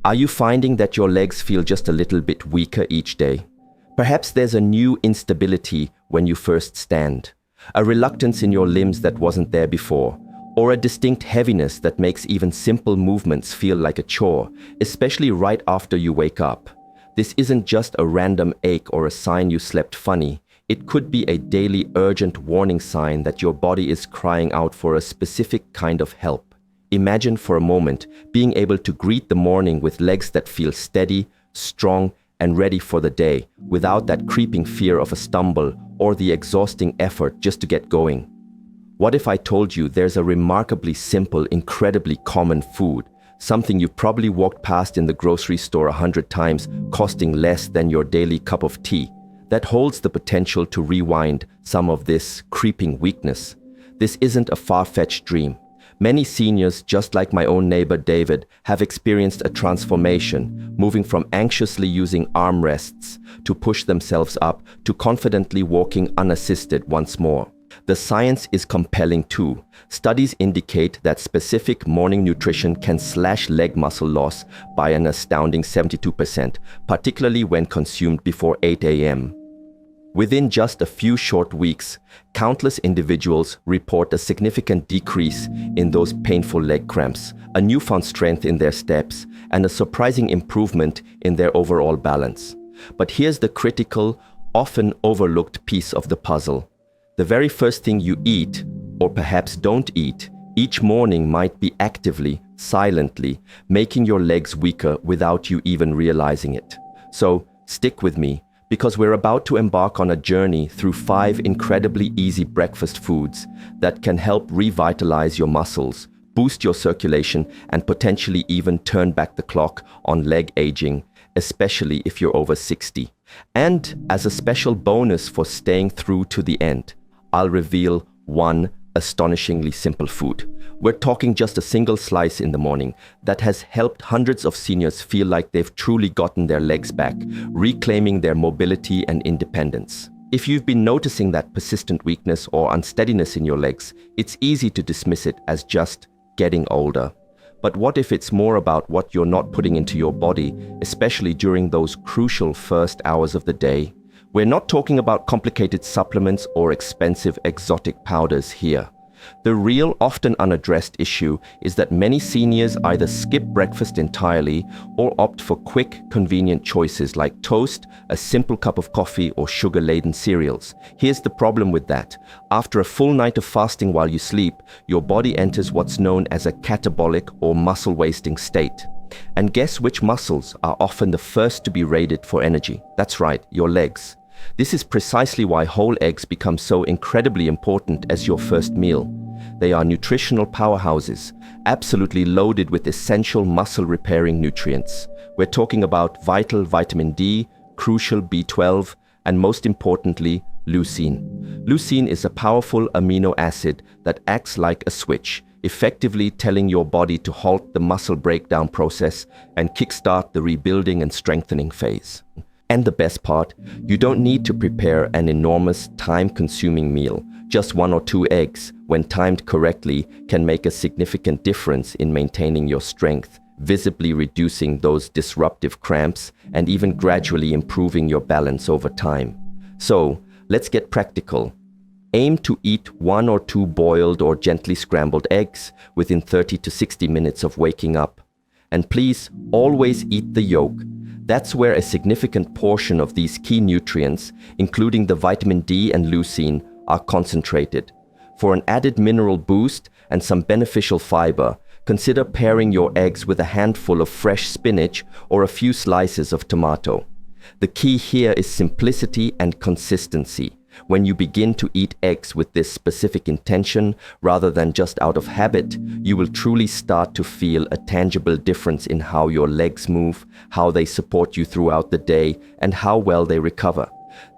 Are you finding that your legs feel just a little bit weaker each day? Perhaps there's a new instability when you first stand, a reluctance in your limbs that wasn't there before, or a distinct heaviness that makes even simple movements feel like a chore, especially right after you wake up. This isn't just a random ache or a sign you slept funny. It could be a daily urgent warning sign that your body is crying out for a specific kind of help. Imagine for a moment being able to greet the morning with legs that feel steady, strong, and ready for the day, without that creeping fear of a stumble or the exhausting effort just to get going. What if I told you there's a remarkably simple, incredibly common food, something you've probably walked past in the grocery store 100 times, costing less than your daily cup of tea, that holds the potential to rewind some of this creeping weakness? This isn't a far-fetched dream. Many seniors, just like my own neighbor David, have experienced a transformation, moving from anxiously using armrests to push themselves up to confidently walking unassisted once more. The science is compelling too. Studies indicate that specific morning nutrition can slash leg muscle loss by an astounding 72%, particularly when consumed before 8 a.m. Within just a few short weeks, countless individuals report a significant decrease in those painful leg cramps, a newfound strength in their steps, and a surprising improvement in their overall balance. But here's the critical, often overlooked piece of the puzzle. The very first thing you eat, or perhaps don't eat, each morning might be actively, silently, making your legs weaker without you even realizing it. So, stick with me, because we're about to embark on a journey through 5 incredibly easy breakfast foods that can help revitalize your muscles, boost your circulation, and potentially even turn back the clock on leg aging, especially if you're over 60. And as a special bonus for staying through to the end, I'll reveal one astonishingly simple food. We're talking just a single slice in the morning that has helped hundreds of seniors feel like they've truly gotten their legs back, reclaiming their mobility and independence. If you've been noticing that persistent weakness or unsteadiness in your legs, it's easy to dismiss it as just getting older. But what if it's more about what you're not putting into your body, especially during those crucial first hours of the day? We're not talking about complicated supplements or expensive exotic powders here. The real, often unaddressed issue is that many seniors either skip breakfast entirely or opt for quick, convenient choices like toast, a simple cup of coffee, or sugar-laden cereals. Here's the problem with that. After a full night of fasting while you sleep, your body enters what's known as a catabolic or muscle-wasting state. And guess which muscles are often the first to be raided for energy? That's right, your legs. This is precisely why whole eggs become so incredibly important as your first meal. They are nutritional powerhouses, absolutely loaded with essential muscle-repairing nutrients. We're talking about vital vitamin D, crucial B12, and most importantly, leucine. Leucine is a powerful amino acid that acts like a switch, effectively telling your body to halt the muscle breakdown process and kickstart the rebuilding and strengthening phase. And the best part, you don't need to prepare an enormous, time-consuming meal. Just 1 or 2 eggs, when timed correctly, can make a significant difference in maintaining your strength, visibly reducing those disruptive cramps, and even gradually improving your balance over time. So, let's get practical. Aim to eat 1 or 2 boiled or gently scrambled eggs within 30 to 60 minutes of waking up. And please, always eat the yolk. That's where a significant portion of these key nutrients, including the vitamin D and leucine, are concentrated. For an added mineral boost and some beneficial fiber, consider pairing your eggs with a handful of fresh spinach or a few slices of tomato. The key here is simplicity and consistency. When you begin to eat eggs with this specific intention, rather than just out of habit, you will truly start to feel a tangible difference in how your legs move, how they support you throughout the day, and how well they recover.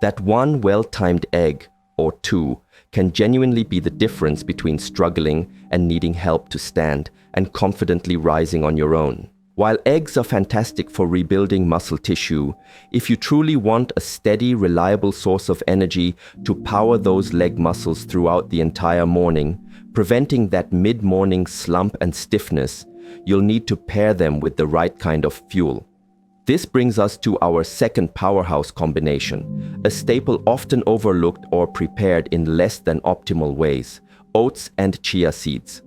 That one well-timed egg, or 2, can genuinely be the difference between struggling and needing help to stand and confidently rising on your own. While eggs are fantastic for rebuilding muscle tissue, if you truly want a steady, reliable source of energy to power those leg muscles throughout the entire morning, preventing that mid-morning slump and stiffness, you'll need to pair them with the right kind of fuel. This brings us to our second powerhouse combination, a staple often overlooked or prepared in less than optimal ways: oats and chia seeds.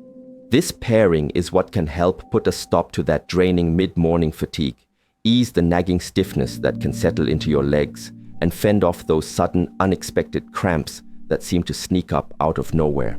This pairing is what can help put a stop to that draining mid-morning fatigue, ease the nagging stiffness that can settle into your legs, and fend off those sudden, unexpected cramps that seem to sneak up out of nowhere.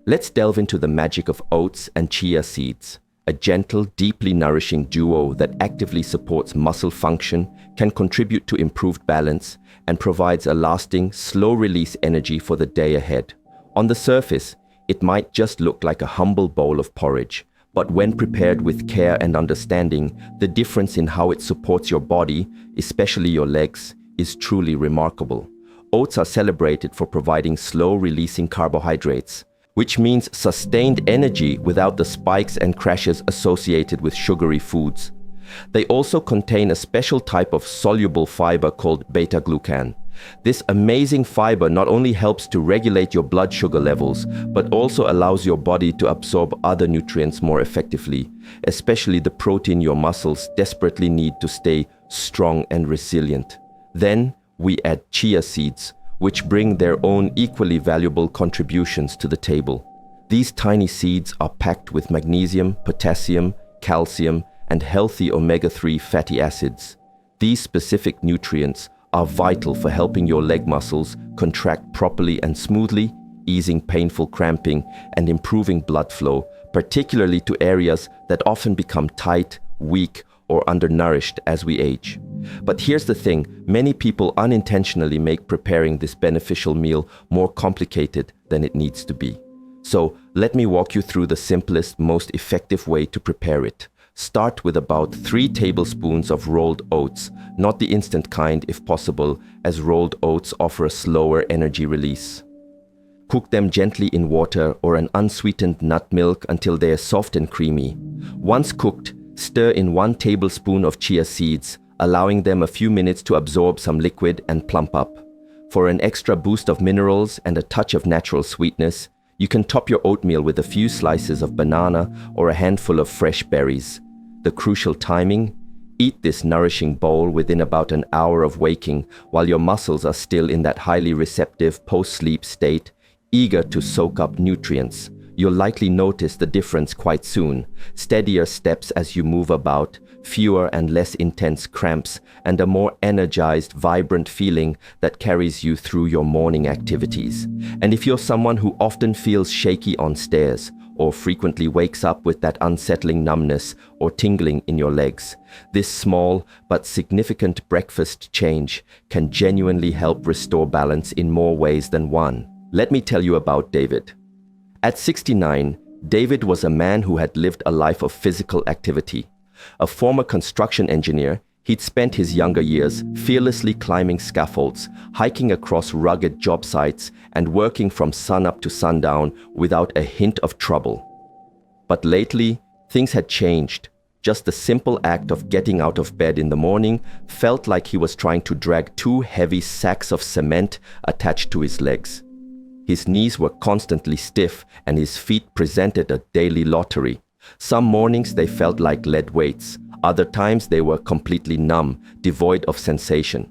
Let's delve into the magic of oats and chia seeds. A gentle, deeply nourishing duo that actively supports muscle function, can contribute to improved balance, and provides a lasting, slow-release energy for the day ahead. On the surface, it might just look like a humble bowl of porridge, but when prepared with care and understanding, the difference in how it supports your body, especially your legs, is truly remarkable. Oats are celebrated for providing slow-releasing carbohydrates, which means sustained energy without the spikes and crashes associated with sugary foods. They also contain a special type of soluble fiber called beta-glucan. This amazing fiber not only helps to regulate your blood sugar levels, but also allows your body to absorb other nutrients more effectively, especially the protein your muscles desperately need to stay strong and resilient. Then we add chia seeds, which bring their own equally valuable contributions to the table. These tiny seeds are packed with magnesium, potassium, calcium, and healthy omega-3 fatty acids. These specific nutrients are vital for helping your leg muscles contract properly and smoothly, easing painful cramping, and improving blood flow, particularly to areas that often become tight, weak, or undernourished as we age. But here's the thing, many people unintentionally make preparing this beneficial meal more complicated than it needs to be. So let me walk you through the simplest, most effective way to prepare it. Start with about 3 tablespoons of rolled oats, not the instant kind if possible, as rolled oats offer a slower energy release. Cook them gently in water or an unsweetened nut milk until they are soft and creamy. Once cooked, stir in 1 tablespoon of chia seeds, allowing them a few minutes to absorb some liquid and plump up. For an extra boost of minerals and a touch of natural sweetness, you can top your oatmeal with a few slices of banana or a handful of fresh berries. The crucial timing: eat this nourishing bowl within about an hour of waking, while your muscles are still in that highly receptive post-sleep state, eager to soak up nutrients. You'll likely notice the difference quite soon. Steadier steps as you move about, fewer and less intense cramps, and a more energized, vibrant feeling that carries you through your morning activities. And if you're someone who often feels shaky on stairs, or frequently wakes up with that unsettling numbness or tingling in your legs, this small but significant breakfast change can genuinely help restore balance in more ways than one. Let me tell you about David. At 69, David was a man who had lived a life of physical activity. A former construction engineer, he'd spent his younger years fearlessly climbing scaffolds, hiking across rugged job sites, and working from sunup to sundown without a hint of trouble. But lately, things had changed. Just the simple act of getting out of bed in the morning felt like he was trying to drag 2 heavy sacks of cement attached to his legs. His knees were constantly stiff and his feet presented a daily lottery. Some mornings they felt like lead weights. Other times they were completely numb, devoid of sensation.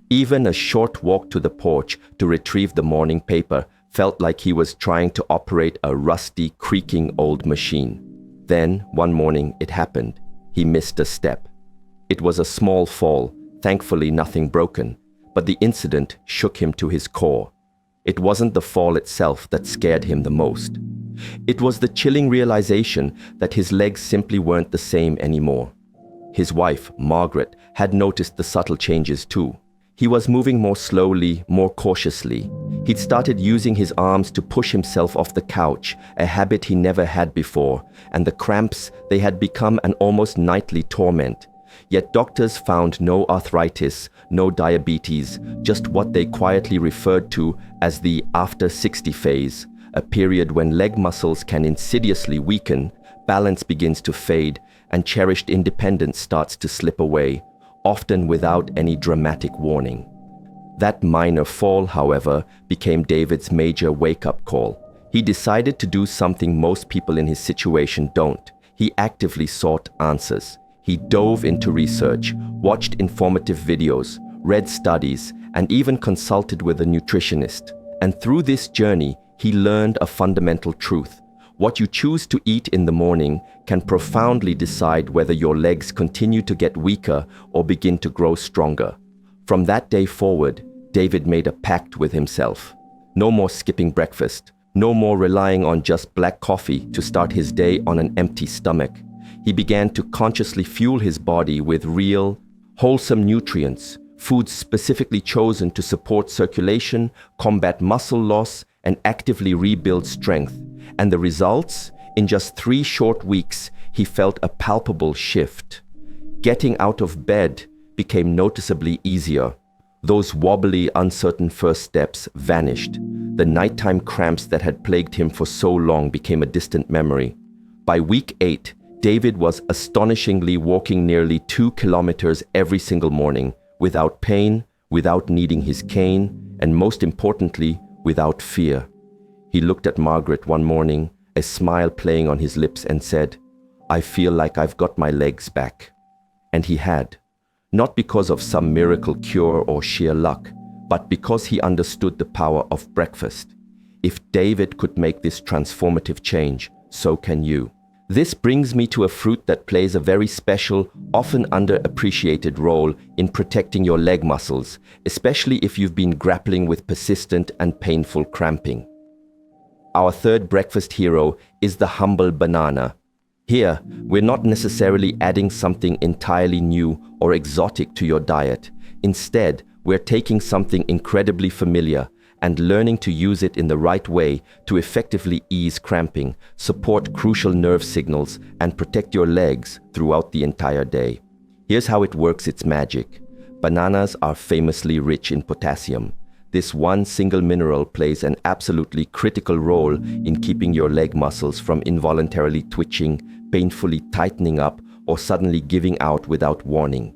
Even a short walk to the porch to retrieve the morning paper felt like he was trying to operate a rusty, creaking old machine. Then, one morning, it happened. He missed a step. It was a small fall, thankfully nothing broken, but the incident shook him to his core. It wasn't the fall itself that scared him the most. It was the chilling realization that his legs simply weren't the same anymore. His wife, Margaret, had noticed the subtle changes too. He was moving more slowly, more cautiously. He'd started using his arms to push himself off the couch, a habit he never had before, and the cramps, they had become an almost nightly torment. Yet doctors found no arthritis, no diabetes, just what they quietly referred to as the after 60 phase, a period when leg muscles can insidiously weaken, balance begins to fade, and cherished independence starts to slip away, often without any dramatic warning. That minor fall, however, became David's major wake-up call. He decided to do something most people in his situation don't. He actively sought answers. He dove into research, watched informative videos, read studies, and even consulted with a nutritionist. And through this journey, he learned a fundamental truth. What you choose to eat in the morning can profoundly decide whether your legs continue to get weaker or begin to grow stronger. From that day forward, David made a pact with himself. No more skipping breakfast. No more relying on just black coffee to start his day on an empty stomach. He began to consciously fuel his body with real, wholesome nutrients, foods specifically chosen to support circulation, combat muscle loss, and actively rebuild strength. And the results? In just 3 short weeks, he felt a palpable shift. Getting out of bed became noticeably easier. Those wobbly, uncertain first steps vanished. The nighttime cramps that had plagued him for so long became a distant memory. By week 8, David was astonishingly walking nearly 2 kilometers every single morning, without pain, without needing his cane, and most importantly, without fear. He looked at Margaret one morning, a smile playing on his lips, and said, "I feel like I've got my legs back." And he had. Not because of some miracle cure or sheer luck, but because he understood the power of breakfast. If David could make this transformative change, so can you. This brings me to a fruit that plays a very special, often underappreciated role in protecting your leg muscles, especially if you've been grappling with persistent and painful cramping. Our third breakfast hero is the humble banana. Here, we're not necessarily adding something entirely new or exotic to your diet. Instead, we're taking something incredibly familiar and learning to use it in the right way to effectively ease cramping, support crucial nerve signals, and protect your legs throughout the entire day. Here's how it works its magic. Bananas are famously rich in potassium. This one single mineral plays an absolutely critical role in keeping your leg muscles from involuntarily twitching, painfully tightening up, or suddenly giving out without warning.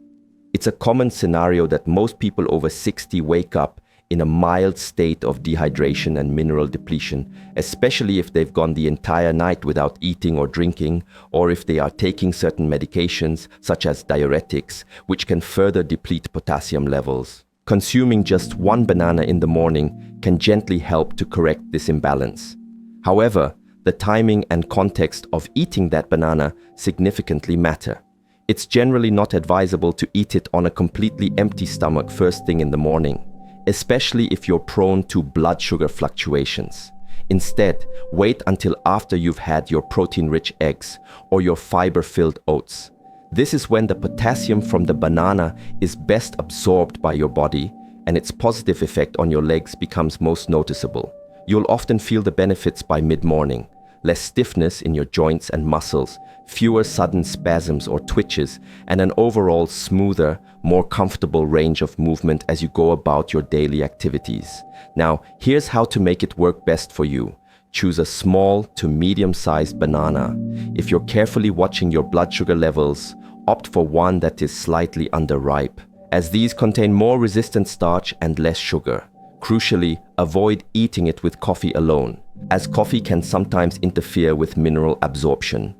It's a common scenario that most people over 60 wake up in a mild state of dehydration and mineral depletion, especially if they've gone the entire night without eating or drinking, or if they are taking certain medications, such as diuretics, which can further deplete potassium levels. Consuming just one banana in the morning can gently help to correct this imbalance. However, the timing and context of eating that banana significantly matter. It's generally not advisable to eat it on a completely empty stomach first thing in the morning, especially if you're prone to blood sugar fluctuations. Instead, wait until after you've had your protein-rich eggs or your fiber-filled oats. This is when the potassium from the banana is best absorbed by your body, and its positive effect on your legs becomes most noticeable. You'll often feel the benefits by mid-morning. Less stiffness in your joints and muscles, fewer sudden spasms or twitches, and an overall smoother, more comfortable range of movement as you go about your daily activities. Now, here's how to make it work best for you. Choose a small to medium-sized banana. If you're carefully watching your blood sugar levels, opt for one that is slightly underripe, as these contain more resistant starch and less sugar. Crucially, avoid eating it with coffee alone, as coffee can sometimes interfere with mineral absorption.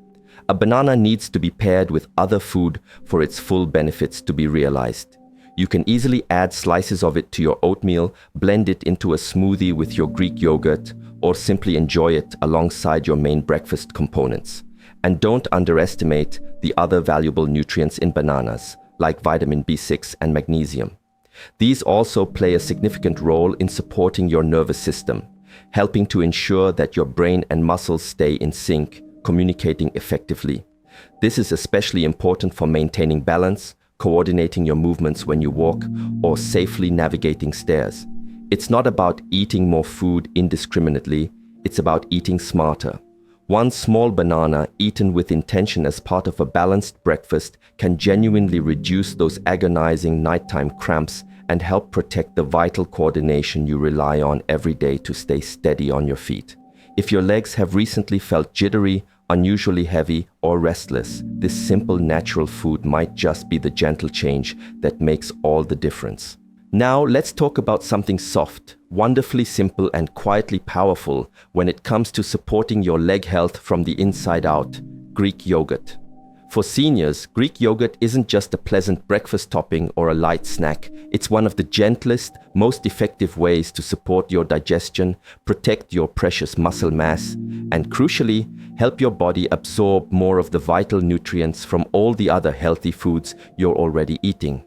A banana needs to be paired with other food for its full benefits to be realized. You can easily add slices of it to your oatmeal, blend it into a smoothie with your Greek yogurt, or simply enjoy it alongside your main breakfast components. And don't underestimate the other valuable nutrients in bananas, like vitamin B6 and magnesium. These also play a significant role in supporting your nervous system, helping to ensure that your brain and muscles stay in sync, communicating effectively. This is especially important for maintaining balance, coordinating your movements when you walk, or safely navigating stairs. It's not about eating more food indiscriminately, it's about eating smarter. One small banana eaten with intention as part of a balanced breakfast can genuinely reduce those agonizing nighttime cramps and help protect the vital coordination you rely on every day to stay steady on your feet. If your legs have recently felt jittery, unusually heavy, or restless, this simple natural food might just be the gentle change that makes all the difference. Now let's talk about something soft, wonderfully simple and quietly powerful when it comes to supporting your leg health from the inside out: Greek yogurt. For seniors, Greek yogurt isn't just a pleasant breakfast topping or a light snack. It's one of the gentlest, most effective ways to support your digestion, protect your precious muscle mass, and crucially, help your body absorb more of the vital nutrients from all the other healthy foods you're already eating.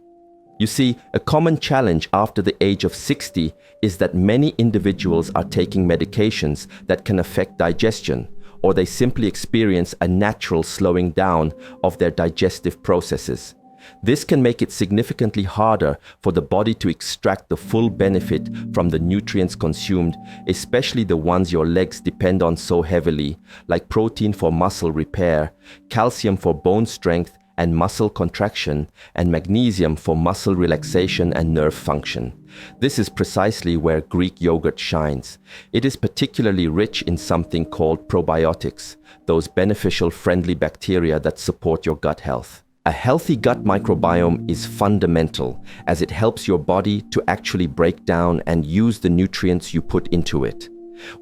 You see, a common challenge after the age of 60 is that many individuals are taking medications that can affect digestion, or they simply experience a natural slowing down of their digestive processes. This can make it significantly harder for the body to extract the full benefit from the nutrients consumed, especially the ones your legs depend on so heavily, like protein for muscle repair, calcium for bone strength and muscle contraction, and magnesium for muscle relaxation and nerve function. This is precisely where Greek yogurt shines. It is particularly rich in something called probiotics, those beneficial friendly bacteria that support your gut health. A healthy gut microbiome is fundamental, as it helps your body to actually break down and use the nutrients you put into it.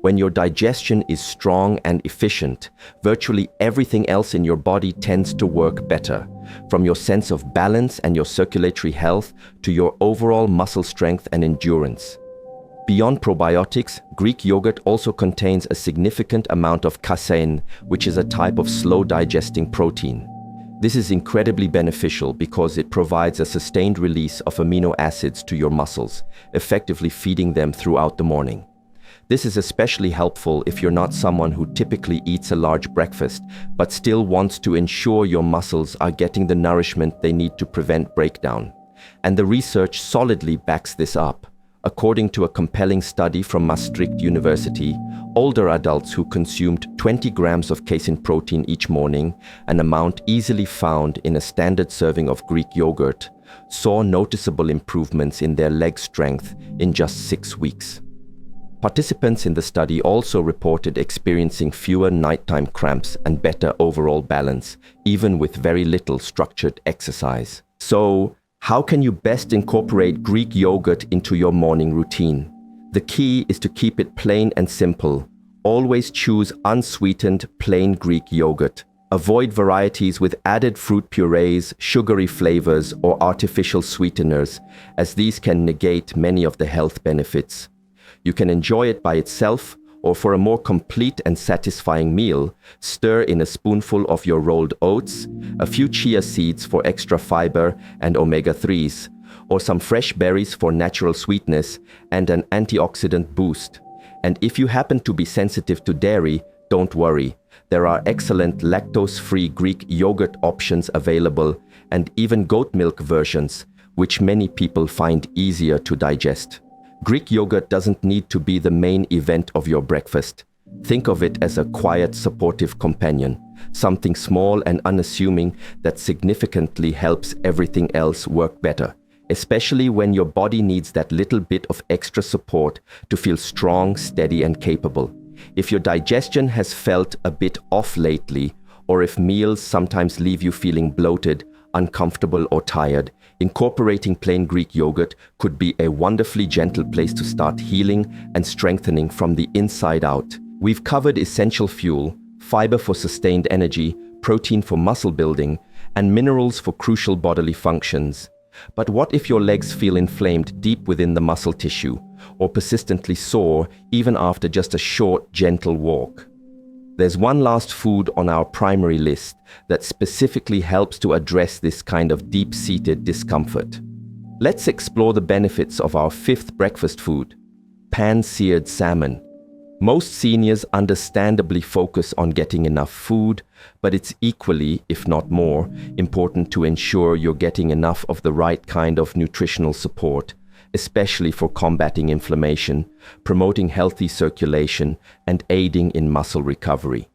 When your digestion is strong and efficient, virtually everything else in your body tends to work better, from your sense of balance and your circulatory health to your overall muscle strength and endurance. Beyond probiotics, Greek yogurt also contains a significant amount of casein, which is a type of slow-digesting protein. This is incredibly beneficial because it provides a sustained release of amino acids to your muscles, effectively feeding them throughout the morning. This is especially helpful if you're not someone who typically eats a large breakfast, but still wants to ensure your muscles are getting the nourishment they need to prevent breakdown. And the research solidly backs this up. According to a compelling study from Maastricht University, older adults who consumed 20 grams of casein protein each morning, an amount easily found in a standard serving of Greek yogurt, saw noticeable improvements in their leg strength in just 6 weeks. Participants in the study also reported experiencing fewer nighttime cramps and better overall balance, even with very little structured exercise. So, how can you best incorporate Greek yogurt into your morning routine? The key is to keep it plain and simple. Always choose unsweetened, plain Greek yogurt. Avoid varieties with added fruit purees, sugary flavors, or artificial sweeteners, as these can negate many of the health benefits. You can enjoy it by itself, or for a more complete and satisfying meal, stir in a spoonful of your rolled oats, a few chia seeds for extra fiber and omega-3s, or some fresh berries for natural sweetness and an antioxidant boost. And if you happen to be sensitive to dairy, don't worry. There are excellent lactose-free Greek yogurt options available, and even goat milk versions, which many people find easier to digest. Greek yogurt doesn't need to be the main event of your breakfast. Think of it as a quiet, supportive companion, something small and unassuming that significantly helps everything else work better, especially when your body needs that little bit of extra support to feel strong, steady, and capable. If your digestion has felt a bit off lately, or if meals sometimes leave you feeling bloated, uncomfortable, or tired, incorporating plain Greek yogurt could be a wonderfully gentle place to start healing and strengthening from the inside out. We've covered essential fuel, fiber for sustained energy, protein for muscle building, and minerals for crucial bodily functions. But what if your legs feel inflamed deep within the muscle tissue, or persistently sore even after just a short, gentle walk? There's one last food on our primary list that specifically helps to address this kind of deep-seated discomfort. Let's explore the benefits of our fifth breakfast food, pan-seared salmon. Most seniors understandably focus on getting enough food, but it's equally, if not more, important to ensure you're getting enough of the right kind of nutritional support, especially for combating inflammation, promoting healthy circulation, and aiding in muscle recovery.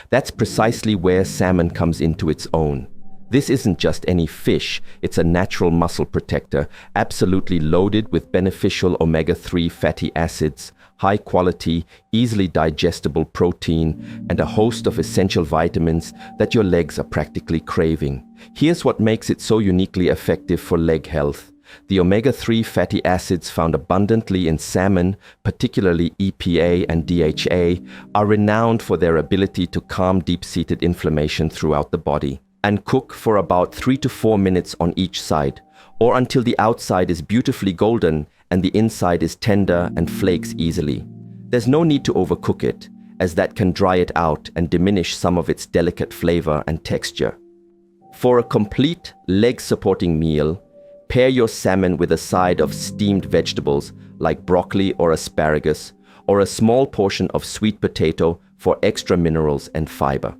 That's precisely where salmon comes into its own. This isn't just any fish, it's a natural muscle protector, absolutely loaded with beneficial omega-3 fatty acids, high-quality, easily digestible protein, and a host of essential vitamins that your legs are practically craving. Here's what makes it so uniquely effective for leg health. The omega-3 fatty acids found abundantly in salmon, particularly EPA and DHA, are renowned for their ability to calm deep-seated inflammation throughout the body. And cook for about 3 to 4 minutes on each side, or until the outside is beautifully golden and the inside is tender and flakes easily. There's no need to overcook it, as that can dry it out and diminish some of its delicate flavor and texture. For a complete leg-supporting meal, pair your salmon with a side of steamed vegetables like broccoli or asparagus, or a small portion of sweet potato for extra minerals and fiber.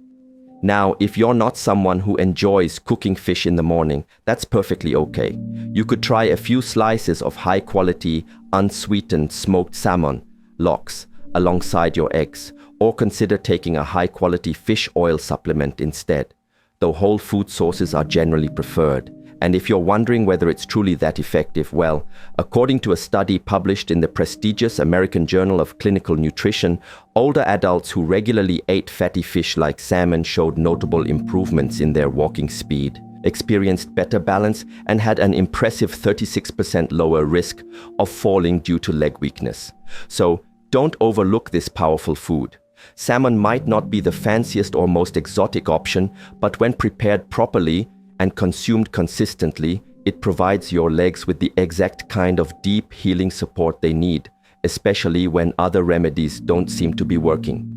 Now, if you're not someone who enjoys cooking fish in the morning, that's perfectly okay. You could try a few slices of high-quality, unsweetened smoked salmon, lox, alongside your eggs, or consider taking a high-quality fish oil supplement instead, though whole food sources are generally preferred. And if you're wondering whether it's truly that effective, well, according to a study published in the prestigious American Journal of Clinical Nutrition, older adults who regularly ate fatty fish like salmon showed notable improvements in their walking speed, experienced better balance, and had an impressive 36% lower risk of falling due to leg weakness. So, don't overlook this powerful food. Salmon might not be the fanciest or most exotic option, but when prepared properly and consumed consistently, it provides your legs with the exact kind of deep healing support they need, especially when other remedies don't seem to be working.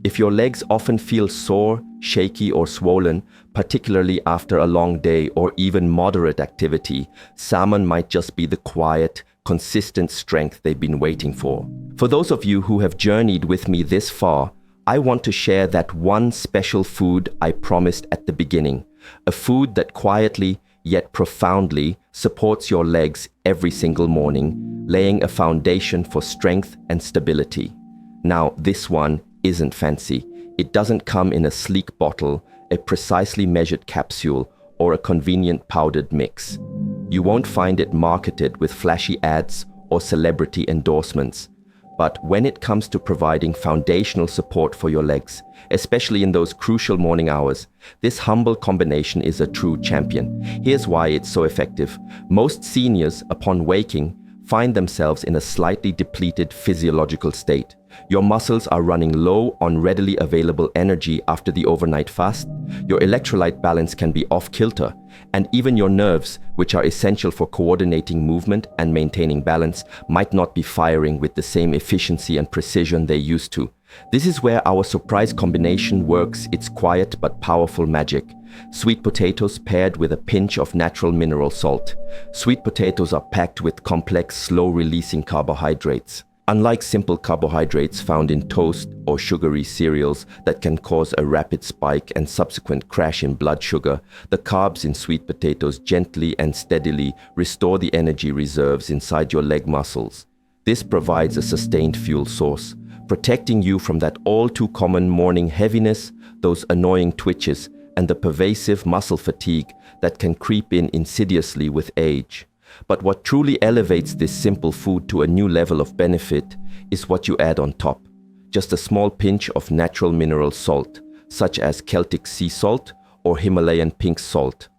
If your legs often feel sore, shaky, or swollen, particularly after a long day or even moderate activity, salmon might just be the quiet, consistent strength they've been waiting for. For those of you who have journeyed with me this far, I want to share that one special food I promised at the beginning, a food that quietly yet profoundly supports your legs every single morning, laying a foundation for strength and stability. Now, this one isn't fancy. It doesn't come in a sleek bottle, a precisely measured capsule, or a convenient powdered mix. You won't find it marketed with flashy ads or celebrity endorsements. But when it comes to providing foundational support for your legs, especially in those crucial morning hours, this humble combination is a true champion. Here's why it's so effective. Most seniors, upon waking, find themselves in a slightly depleted physiological state. Your muscles are running low on readily available energy after the overnight fast, your electrolyte balance can be off-kilter, and even your nerves, which are essential for coordinating movement and maintaining balance, might not be firing with the same efficiency and precision they used to. This is where our surprise combination works its quiet but powerful magic. Sweet potatoes paired with a pinch of natural mineral salt. Sweet potatoes are packed with complex, slow-releasing carbohydrates. Unlike simple carbohydrates found in toast or sugary cereals that can cause a rapid spike and subsequent crash in blood sugar, the carbs in sweet potatoes gently and steadily restore the energy reserves inside your leg muscles. This provides a sustained fuel source, protecting you from that all-too-common morning heaviness, those annoying twitches, and the pervasive muscle fatigue that can creep in insidiously with age. But what truly elevates this simple food to a new level of benefit is what you add on top. Just a small pinch of natural mineral salt, such as Celtic sea salt or Himalayan pink salt.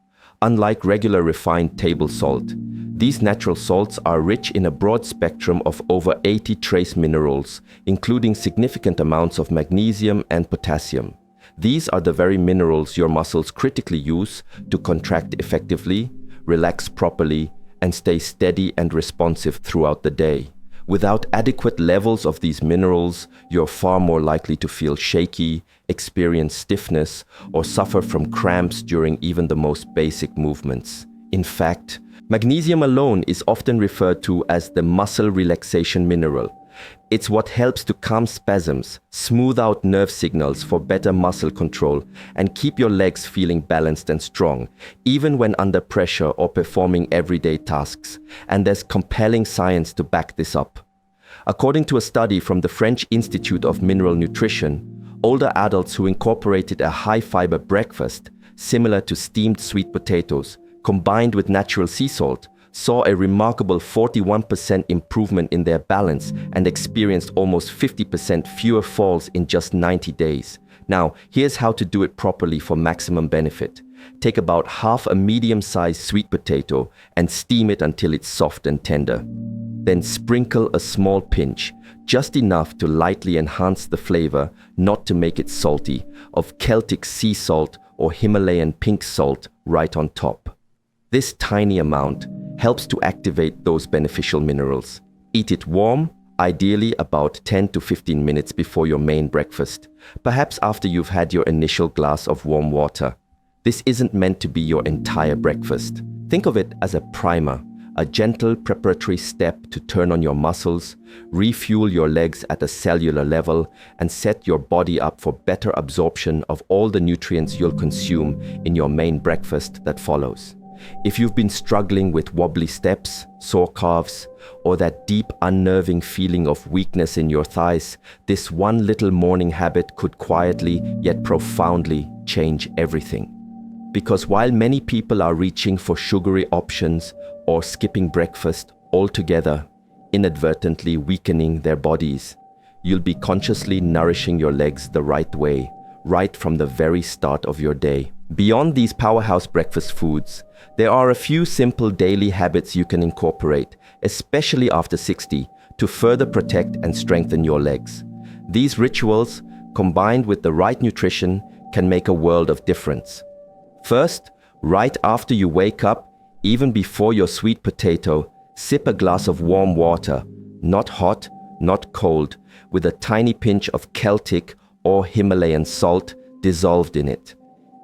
Unlike regular refined table salt, these natural salts are rich in a broad spectrum of over 80 trace minerals, including significant amounts of magnesium and potassium. These are the very minerals your muscles critically use to contract effectively, relax properly, and stay steady and responsive throughout the day. Without adequate levels of these minerals, you're far more likely to feel shaky, experience stiffness, or suffer from cramps during even the most basic movements. In fact, magnesium alone is often referred to as the muscle relaxation mineral. It's what helps to calm spasms, smooth out nerve signals for better muscle control, and keep your legs feeling balanced and strong, even when under pressure or performing everyday tasks. And there's compelling science to back this up. According to a study from the French Institute of Mineral Nutrition, older adults who incorporated a high-fiber breakfast, similar to steamed sweet potatoes, combined with natural sea salt, saw a remarkable 41% improvement in their balance and experienced almost 50% fewer falls in just 90 days. Now, here's how to do it properly for maximum benefit. Take about half a medium-sized sweet potato and steam it until it's soft and tender. Then sprinkle a small pinch, just enough to lightly enhance the flavor, not to make it salty, of Celtic sea salt or Himalayan pink salt right on top. This tiny amount helps to activate those beneficial minerals. Eat it warm, ideally about 10 to 15 minutes before your main breakfast, perhaps after you've had your initial glass of warm water. This isn't meant to be your entire breakfast. Think of it as a primer, a gentle preparatory step to turn on your muscles, refuel your legs at a cellular level, and set your body up for better absorption of all the nutrients you'll consume in your main breakfast that follows. If you've been struggling with wobbly steps, sore calves, or that deep unnerving feeling of weakness in your thighs, this one little morning habit could quietly yet profoundly change everything. Because while many people are reaching for sugary options or skipping breakfast altogether, inadvertently weakening their bodies, you'll be consciously nourishing your legs the right way, right from the very start of your day. Beyond these powerhouse breakfast foods, there are a few simple daily habits you can incorporate, especially after 60, to further protect and strengthen your legs. These rituals, combined with the right nutrition, can make a world of difference. First, right after you wake up, even before your sweet potato, sip a glass of warm water, not hot, not cold, with a tiny pinch of Celtic or Himalayan salt dissolved in it.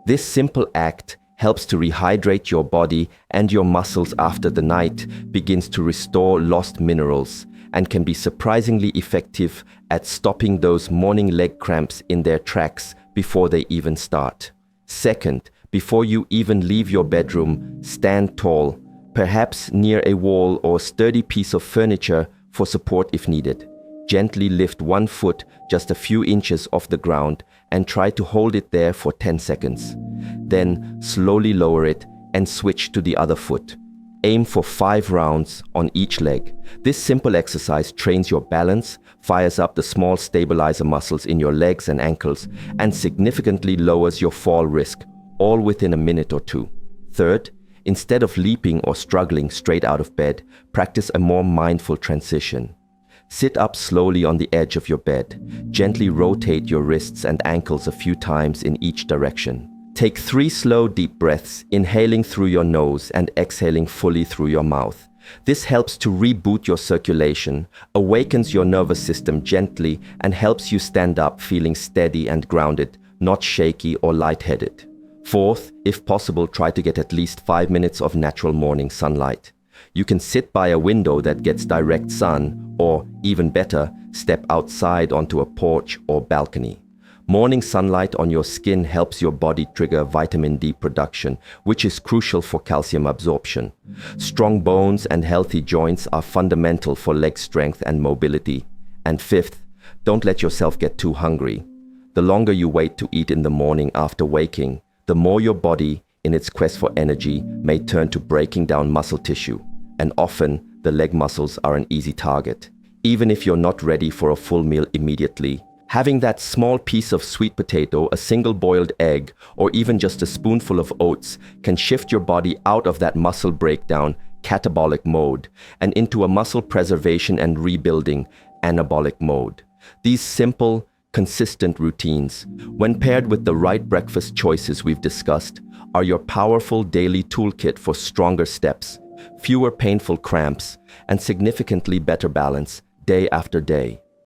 This simple act helps to rehydrate your body, and your muscles after the night begins to restore lost minerals and can be surprisingly effective at stopping those morning leg cramps in their tracks before they even start. Second, before you even leave your bedroom, stand tall, perhaps near a wall or sturdy piece of furniture for support if needed. Gently lift one foot just a few inches off the ground and try to hold it there for 10 seconds. Then slowly lower it and switch to the other foot. Aim for 5 rounds on each leg. This simple exercise trains your balance, fires up the small stabilizer muscles in your legs and ankles, and significantly lowers your fall risk, all within a minute or two. Third, instead of leaping or struggling straight out of bed, practice a more mindful transition. Sit up slowly on the edge of your bed. Gently rotate your wrists and ankles a few times in each direction. Take 3 slow, deep breaths, inhaling through your nose and exhaling fully through your mouth. This helps to reboot your circulation, awakens your nervous system gently, and helps you stand up feeling steady and grounded, not shaky or lightheaded. Fourth, if possible, try to get at least 5 minutes of natural morning sunlight. You can sit by a window that gets direct sun, or, even better, step outside onto a porch or balcony. Morning sunlight on your skin helps your body trigger vitamin D production, which is crucial for calcium absorption. Strong bones and healthy joints are fundamental for leg strength and mobility. And fifth, don't let yourself get too hungry. The longer you wait to eat in the morning after waking, the more your body, in its quest for energy, may turn to breaking down muscle tissue. And often, the leg muscles are an easy target. Even if you're not ready for a full meal immediately, having that small piece of sweet potato, a single boiled egg, or even just a spoonful of oats can shift your body out of that muscle breakdown, catabolic mode, and into a muscle preservation and rebuilding, anabolic mode. These simple, consistent routines, when paired with the right breakfast choices we've discussed, are your powerful daily toolkit for stronger steps, fewer painful cramps, and significantly better balance day after day.